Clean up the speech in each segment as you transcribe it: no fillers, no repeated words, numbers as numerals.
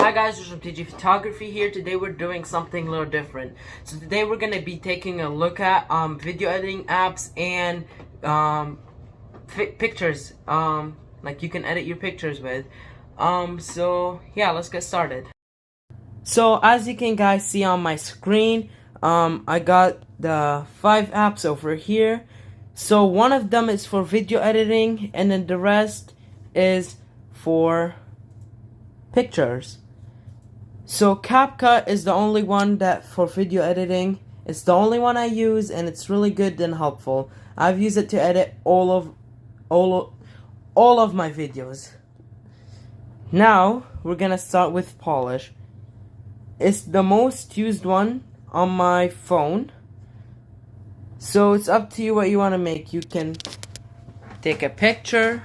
Hi guys, it's from TG Photography here. Today we're doing something a little different. So today we're going to be taking a look at video editing apps and pictures, like you can edit your pictures with. So yeah, let's get started. So as you can guys see on my screen, I got the 5 apps over here. So one of them is for video editing and then the rest is for pictures. So Capco is the only one that for video editing. It's the only one I use and it's really good and helpful. I've used it to edit all of my videos. Now we're gonna start with Polish. It's the most used one on my phone. So it's up to you what you want to make. You can take a picture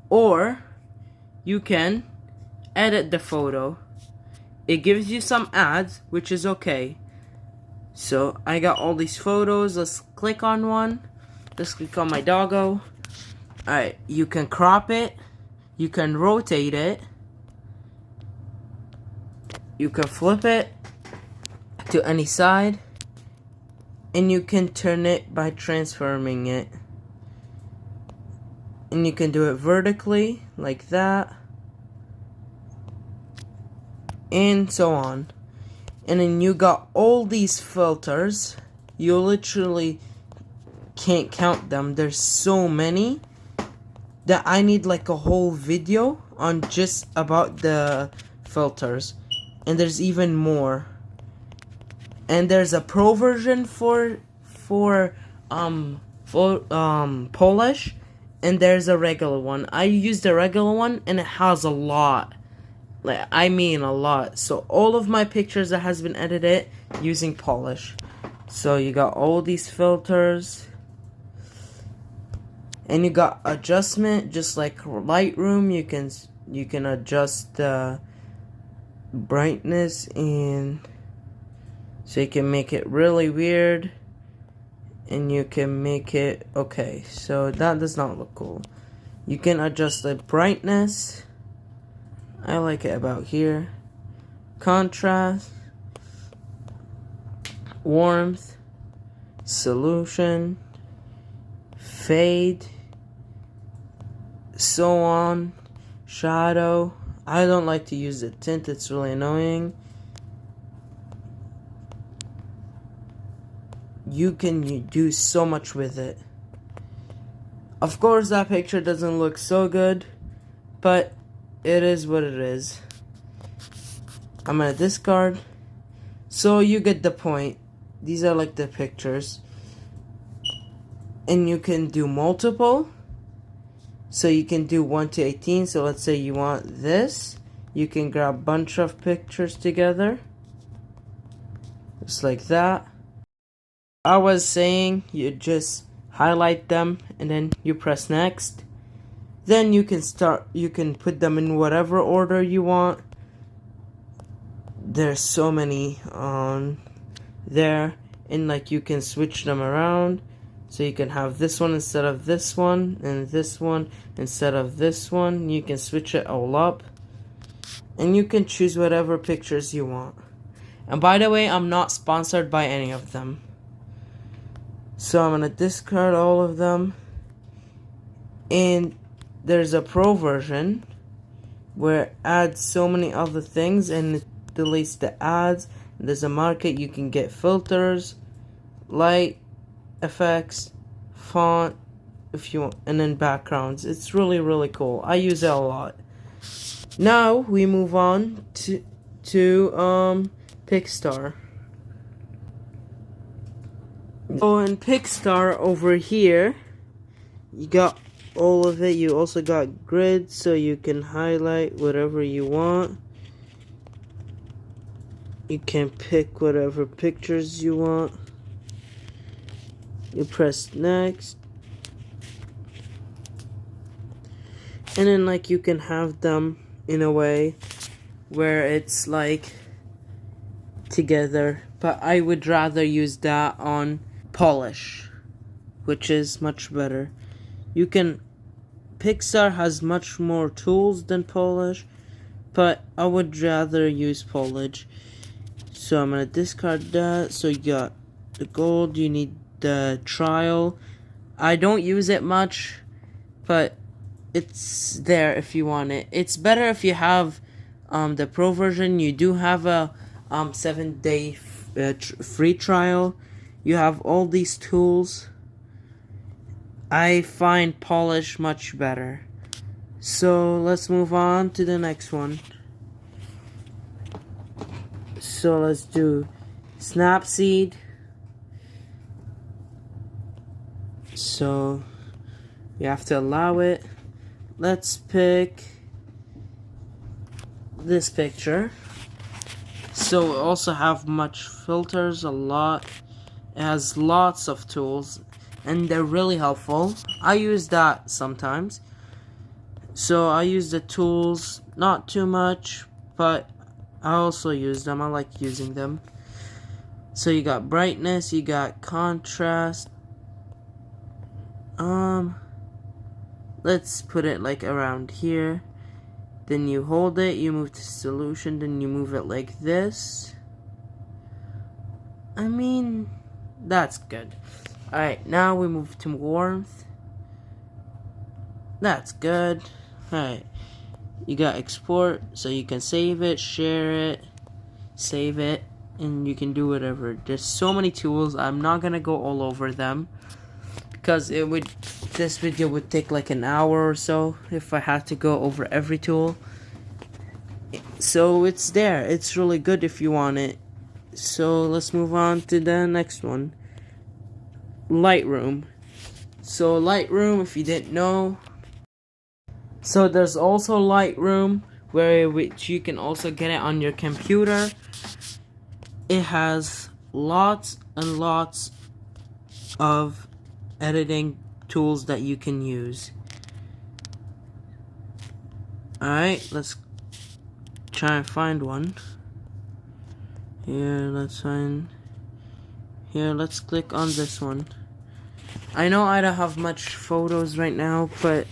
or you can edit the photo. It gives you some ads, which is okay. So I got all these photos. Let's click on one. Let's click on my doggo. Alright, you can crop it. You can rotate it. You can flip it to any side. And you can turn it by transforming it. And you can do it vertically, like that. And so on. And then you got all these filters. You literally can't count them. There's so many that I need like a whole video on just about the filters. And there's even more. And there's a pro version for Polish, and there's a regular one. I use the regular one and it has a lot. Like, I mean a lot. So all of my pictures that has been edited using Polish. So you got all these filters. And you got adjustment, just like Lightroom. You can adjust the brightness, and so you can make it really weird. And you can make it okay. So that does not look cool. You can adjust the brightness. I like it about here. Contrast, warmth, solution, fade, so on, shadow. I don't like to use the tint, it's really annoying. You can do so much with it. Of course that picture doesn't look so good, but it is what it is. I'm gonna discard. So you get the point. These are like the pictures. And you can do multiple. So you can do 1 to 18. So let's say you want this. You can grab a bunch of pictures together. Just like that. I was saying you just highlight them and then you press next. Then you can put them in whatever order you want. There's so many on there, and like you can switch them around. So you can have this one instead of this one, and this one instead of this one. You can switch it all up. And you can choose whatever pictures you want. And by the way, I'm not sponsored by any of them. So I'm gonna discard all of them. And there's a pro version where it adds so many other things and it deletes the ads. There's a market, you can get filters, light, effects, font, if you want, and then backgrounds. It's really, really cool. I use it a lot. Now we move on to Pixar. So in Pixar over here, you got all of it. You also got grid, so you can highlight whatever you want. You can pick whatever pictures you want. You press next. And then like you can have them in a way where it's like together. But I would rather use that on Polish, which is much better. You can Pixar has much more tools than Polish, but I would rather use polish. So I'm gonna discard that. So you got the gold, you need the trial. I don't use it much, but it's there if you want it. It's better if you have the pro version. You do have a 7-day free trial. You have all these tools. I find polish much better. So let's move on to the next one. So let's do Snapseed. So you have to allow it. Let's pick this picture. So it also have much filters, a lot. It has lots of tools and they're really helpful. I use that sometimes. So I use the tools, not too much, but I also use them. I like using them. So you got brightness, you got contrast. Let's put it like around here. Then you hold it, you move to solution, then you move it like this. I mean, that's good. Alright, now we move to warmth. That's good. Alright, you got export, so you can save it, share it, save it, and you can do whatever. There's so many tools. I'm not gonna go all over them because this video would take like an hour or so if I had to go over every tool. So it's there. It's really good if you want it. So let's move on to the next one. Lightroom. So Lightroom, if you didn't know, so there's also Lightroom which you can also get it on your computer. It has lots and lots of editing tools that you can use. Alright, let's try and find one. Here, let's click on this one. I know I don't have much photos right now, but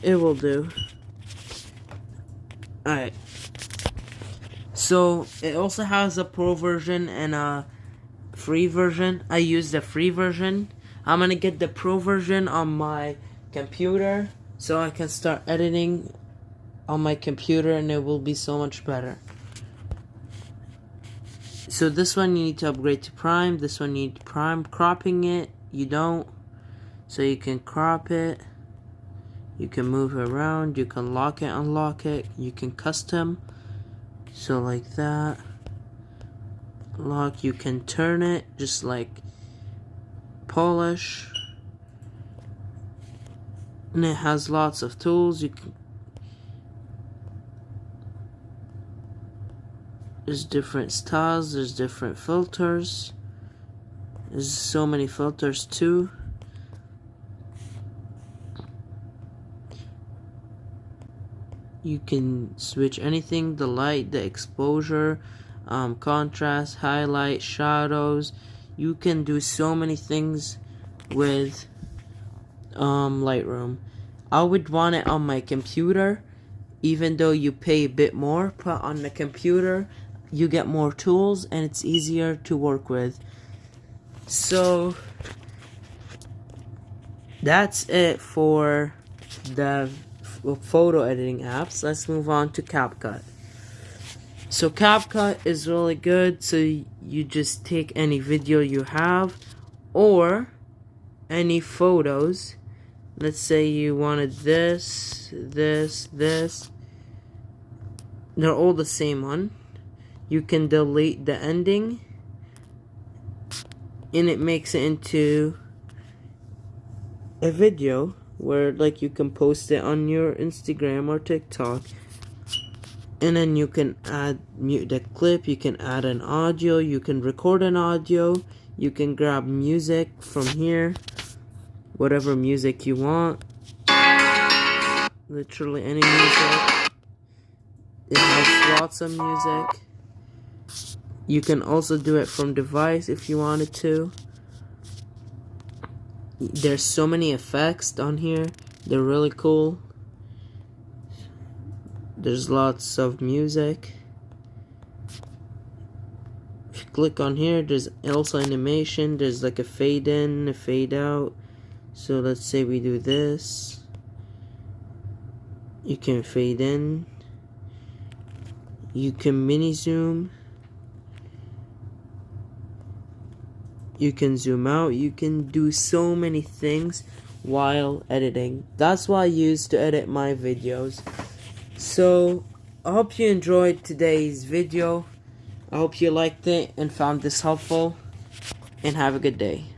it will do. Alright. So, it also has a pro version and a free version. I use the free version. I'm gonna get the pro version on my computer so I can start editing on my computer and it will be so much better. So this one you need to upgrade to prime. This one you need prime. Cropping it, you don't. So you can crop it. You can move it around. You can lock it, unlock it. You can custom. So like that. Lock, you can turn it just like polish. And it has lots of tools. You can there's different styles, there's different filters. There's so many filters too. You can switch anything, the light, the exposure, contrast, highlight, shadows. You can do so many things with Lightroom. I would want it on my computer, even though you pay a bit more, but on the computer you get more tools and it's easier to work with. So that's it for the photo editing apps. Let's move on to CapCut. So CapCut is really good. So you just take any video you have or any photos. Let's say you wanted this. They're all the same one. You can delete the ending and it makes it into a video where like you can post it on your Instagram or TikTok. And then you can mute the clip, you can add an audio, you can record an audio, you can grab music from here, whatever music you want, literally any music. It has lots of music. You can also do it from device if you wanted to. There's so many effects on here, they're really cool. There's lots of music. If you click on here, there's also animation. There's like a fade in, a fade out. So let's say we do this. You can fade in. You can mini zoom. You can zoom out. You can do so many things while editing. That's what I use to edit my videos. So I hope you enjoyed today's video. I hope you liked it and found this helpful, and have a good day.